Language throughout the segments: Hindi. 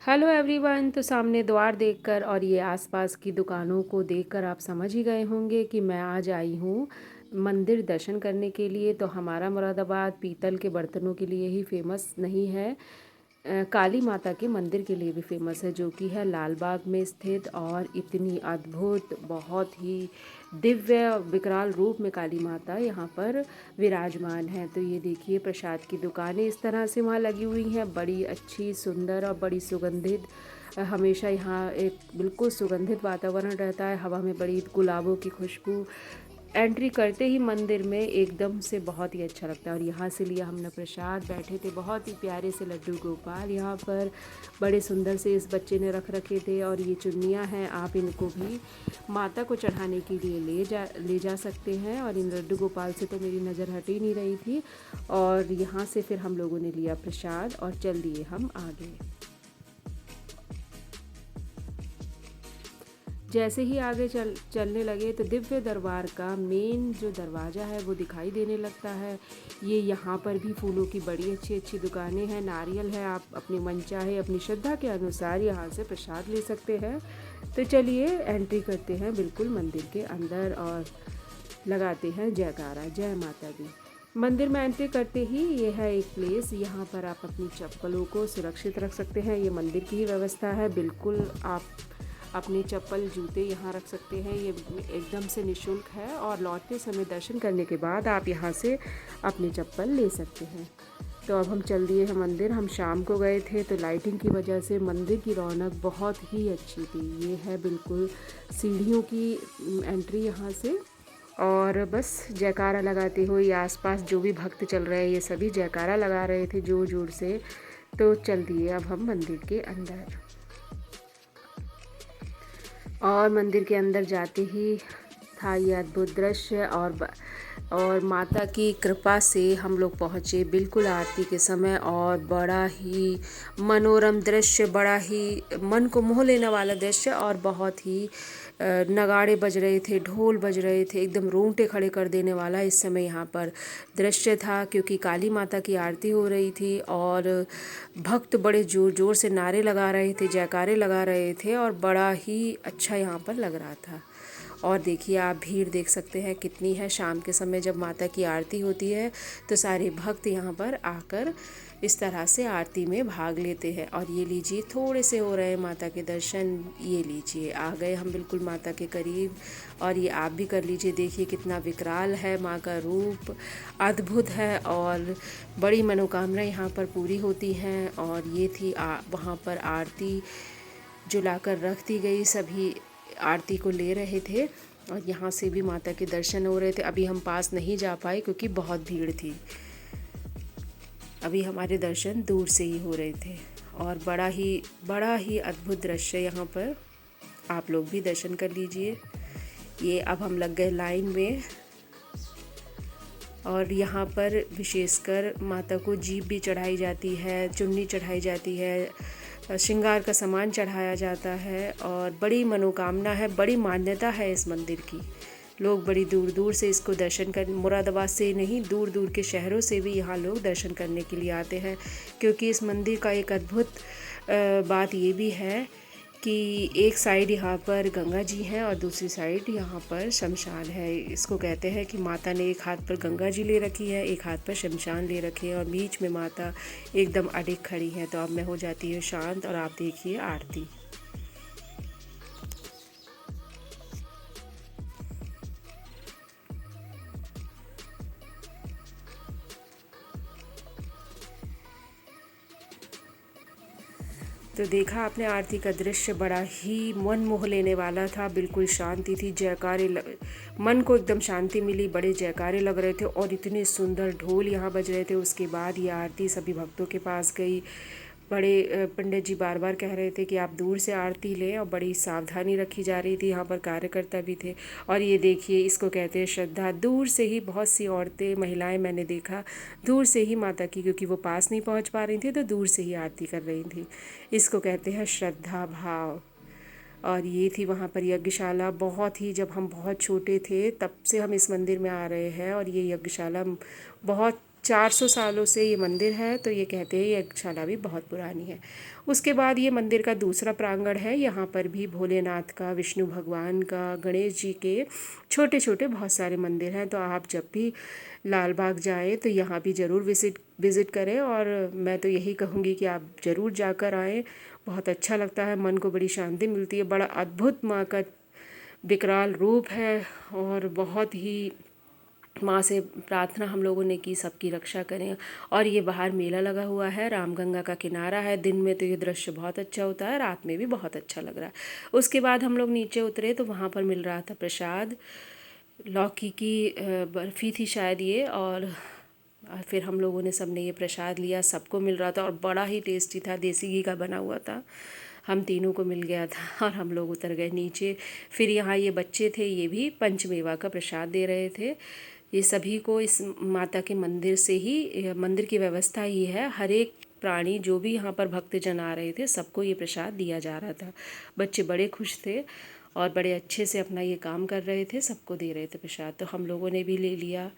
Hello everyone. तो सामने द्वार देखकर और ये आसपास की दुकानों को देखकर आप समझ ही गए होंगे कि मैं आज आई हूँ मंदिर दर्शन करने के लिए। तो हमारा मुरादाबाद पीतल के बर्तनों के लिए ही फेमस नहीं है, काली माता के मंदिर के लिए भी फेमस है, जो कि है लाल बाग में स्थित। और इतनी अद्भुत, बहुत ही दिव्य विकराल रूप में काली माता यहाँ पर विराजमान है। तो ये देखिए, प्रसाद की दुकानें इस तरह से वहाँ लगी हुई हैं, बड़ी अच्छी, सुंदर और बड़ी सुगंधित। हमेशा यहाँ एक बिल्कुल सुगंधित वातावरण रहता है, हवा में बड़ी गुलाबों की खुशबू। एंट्री करते ही मंदिर में एकदम से बहुत ही अच्छा लगता है। और यहाँ से लिया हमने प्रसाद, बैठे थे बहुत ही प्यारे से लड्डू गोपाल यहाँ पर, बड़े सुंदर से इस बच्चे ने रख रखे थे। और ये चुन्नियाँ हैं, आप इनको भी माता को चढ़ाने के लिए ले जा सकते हैं। और इन लड्डू गोपाल से तो मेरी नज़र हट ही नहीं रही थी। और यहाँ से फिर हम लोगों ने लिया प्रसाद और चल दिए हम आगे। जैसे ही आगे चलने लगे तो दिव्य दरबार का मेन जो दरवाज़ा है वो दिखाई देने लगता है। ये यहाँ पर भी फूलों की बड़ी अच्छी अच्छी दुकानें हैं, नारियल है, आप अपनी मनचाहे अपनी श्रद्धा के अनुसार यहाँ से प्रसाद ले सकते हैं। तो चलिए एंट्री करते हैं बिल्कुल मंदिर के अंदर और लगाते हैं जयकारा, जय माता दी। मंदिर में एंट्री करते ही ये है एक प्लेस, यहाँ पर आप अपनी चप्पलों को सुरक्षित रख सकते हैं। ये मंदिर की ही व्यवस्था है, बिल्कुल आप अपने चप्पल जूते यहाँ रख सकते हैं, ये एकदम से निशुल्क है। और लौटते समय दर्शन करने के बाद आप यहाँ से अपनी चप्पल ले सकते हैं। तो अब हम चल दिए हैं मंदिर। हम शाम को गए थे तो लाइटिंग की वजह से मंदिर की रौनक बहुत ही अच्छी थी। ये है बिल्कुल सीढ़ियों की एंट्री यहाँ से। और बस जयकारा लगाते हुए आसपास जो भी भक्त चल रहे हैं ये सभी जयकारा लगा रहे थे जोर जोर से। तो चल दिए अब हम मंदिर के अंदर। और मंदिर के अंदर जाते ही था ये अद्भुत दृश्य। और माता की कृपा से हम लोग पहुँचे बिल्कुल आरती के समय। और बड़ा ही मनोरम दृश्य, बड़ा ही मन को मोह लेने वाला दृश्य। और बहुत ही नगाड़े बज रहे थे, ढोल बज रहे थे, एकदम रोंगटे खड़े कर देने वाला इस समय यहाँ पर दृश्य था, क्योंकि काली माता की आरती हो रही थी। और भक्त बड़े ज़ोर ज़ोर से नारे लगा रहे थे, जयकारे लगा रहे थे, और बड़ा ही अच्छा यहाँ पर लग रहा था। और देखिए, आप भीड़ देख सकते हैं कितनी है। शाम के समय जब माता की आरती होती है तो सारे भक्त यहाँ पर आकर इस तरह से आरती में भाग लेते हैं। और ये लीजिए, थोड़े से हो रहे हैं माता के दर्शन, ये लीजिए आ गए हम बिल्कुल माता के करीब। और ये आप भी कर लीजिए, देखिए कितना विकराल है माँ का रूप, अद्भुत है। और बड़ी मनोकामना यहाँ पर पूरी होती हैं। और ये थी वहाँ पर आरती जो लाकर रख दी गई, सभी आरती को ले रहे थे। और यहाँ से भी माता के दर्शन हो रहे थे। अभी हम पास नहीं जा पाए क्योंकि बहुत भीड़ थी, अभी हमारे दर्शन दूर से ही हो रहे थे। और बड़ा ही अद्भुत दृश्य यहाँ पर, आप लोग भी दर्शन कर लीजिए। ये अब हम लग गए लाइन में। और यहाँ पर विशेषकर माता को जीभ भी चढ़ाई जाती है, चुन्नी चढ़ाई जाती है, श्रृंगार का सामान चढ़ाया जाता है। और बड़ी मनोकामना है, बड़ी मान्यता है इस मंदिर की। लोग बड़ी दूर दूर से इसको दर्शन कर, मुरादाबाद से नहीं, दूर दूर के शहरों से भी यहाँ लोग दर्शन करने के लिए आते हैं। क्योंकि इस मंदिर का एक अद्भुत बात ये भी है कि एक साइड यहाँ पर गंगा जी हैं और दूसरी साइड यहाँ पर शमशान है। इसको कहते हैं कि माता ने एक हाथ पर गंगा जी ले रखी है, एक हाथ पर शमशान ले रखी है, और बीच में माता एकदम अडिग खड़ी है। तो अब मैं हो जाती है शांत और आप देखिए आरती। तो देखा आपने आरती का दृश्य, बड़ा ही मन मोह लेने वाला था। बिल्कुल शांति थी, मन को एकदम शांति मिली, बड़े जयकारे लग रहे थे और इतने सुंदर ढोल यहाँ बज रहे थे। उसके बाद ये आरती सभी भक्तों के पास गई। बड़े पंडित जी बार बार कह रहे थे कि आप दूर से आरती लें, और बड़ी सावधानी रखी जा रही थी। यहाँ पर कार्यकर्ता भी थे। और ये देखिए, इसको कहते हैं श्रद्धा। दूर से ही बहुत सी औरतें, महिलाएं मैंने देखा दूर से ही माता की, क्योंकि वो पास नहीं पहुँच पा रही थी तो दूर से ही आरती कर रही थी। इसको कहते हैं श्रद्धा भाव। और ये थी वहाँ पर यज्ञशाला। बहुत ही, जब हम बहुत छोटे थे तब से हम इस मंदिर में आ रहे हैं, और ये यज्ञशाला बहुत 400 सालों से ये मंदिर है, तो ये कहते हैं ये यज्ञशाला भी बहुत पुरानी है। उसके बाद ये मंदिर का दूसरा प्रांगण है, यहाँ पर भी भोलेनाथ का, विष्णु भगवान का, गणेश जी के छोटे छोटे बहुत सारे मंदिर हैं। तो आप जब भी लाल बाग जाएँ तो यहाँ भी ज़रूर विज़िट करें, और मैं तो यही कहूँगी कि आप ज़रूर जाकर आएँ। बहुत अच्छा लगता है, मन को बड़ी शांति मिलती है। बड़ा अद्भुत माँ का विकराल रूप है, और बहुत ही माँ से प्रार्थना हम लोगों ने की सबकी रक्षा करें। और ये बाहर मेला लगा हुआ है, रामगंगा का किनारा है। दिन में तो ये दृश्य बहुत अच्छा होता है, रात में भी बहुत अच्छा लग रहा है। उसके बाद हम लोग नीचे उतरे तो वहाँ पर मिल रहा था प्रसाद, लौकी की बर्फ़ी थी शायद ये, और फिर हम लोगों ने सबने ये प्रसाद लिया, सबको मिल रहा था और बड़ा ही टेस्टी था, देसी घी का बना हुआ था। हम तीनों को मिल गया था और हम लोग उतर गए नीचे। फिर यहाँ ये बच्चे थे, ये भी पंचमेवा का प्रसाद दे रहे थे। ये सभी को इस माता के मंदिर से ही, मंदिर की व्यवस्था ही है, हर एक प्राणी जो भी यहाँ पर भक्तजन आ रहे थे सबको ये प्रसाद दिया जा रहा था। बच्चे बड़े खुश थे और बड़े अच्छे से अपना ये काम कर रहे थे, सबको दे रहे थे प्रसाद। तो हम लोगों ने भी ले लिया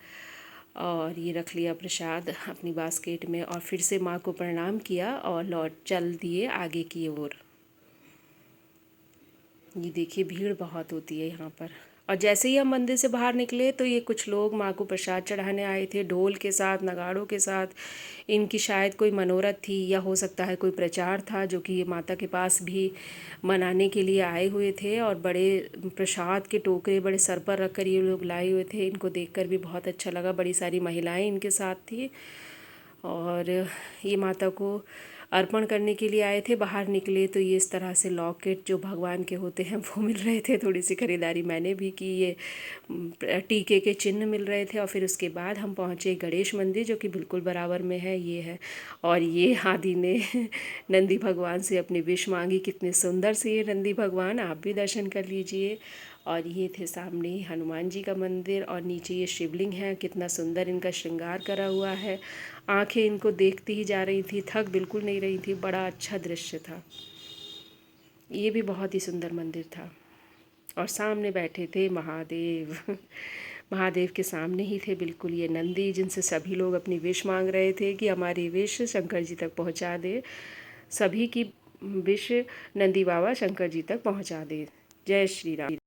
और ये रख लिया प्रसाद अपनी बास्केट में, और फिर से माँ को प्रणाम किया और लौट चल दिए आगे की ओर। ये देखिए भीड़ बहुत होती है यहाँ पर। और जैसे ही हम मंदिर से बाहर निकले तो ये कुछ लोग माँ को प्रसाद चढ़ाने आए थे, ढोल के साथ, नगाड़ों के साथ। इनकी शायद कोई मनोरथ थी, या हो सकता है कोई प्रचार था, जो कि ये माता के पास भी मनाने के लिए आए हुए थे। और बड़े प्रसाद के टोकरे बड़े सर पर रख कर ये लोग लाए हुए थे। इनको देखकर भी बहुत अच्छा लगा, बड़ी सारी महिलाएं इनके साथ थी और ये माता को अर्पण करने के लिए आए थे। बाहर निकले तो ये इस तरह से लॉकेट जो भगवान के होते हैं वो मिल रहे थे। थोड़ी सी खरीदारी मैंने भी की, ये टीके के चिन्ह मिल रहे थे। और फिर उसके बाद हम पहुँचे गणेश मंदिर, जो कि बिल्कुल बराबर में है, ये है। और ये आदि ने नंदी भगवान से अपनी विश मांगी। कितने सुंदर से ये नंदी भगवान, आप भी दर्शन कर लीजिए। और ये थे सामने ही हनुमान जी का मंदिर, और नीचे ये शिवलिंग है, कितना सुंदर इनका श्रृंगार करा हुआ है। आंखें इनको देखती ही जा रही थी, थक बिल्कुल नहीं रही थी। बड़ा अच्छा दृश्य था, ये भी बहुत ही सुंदर मंदिर था। और सामने बैठे थे महादेव महादेव के सामने ही थे बिल्कुल ये नंदी, जिनसे सभी लोग अपनी विश मांग रहे थे कि हमारी विश शंकर जी तक पहुंचा दे। सभी की विश नंदी बाबा शंकर जी तक पहुंचा दे। जय श्री राम।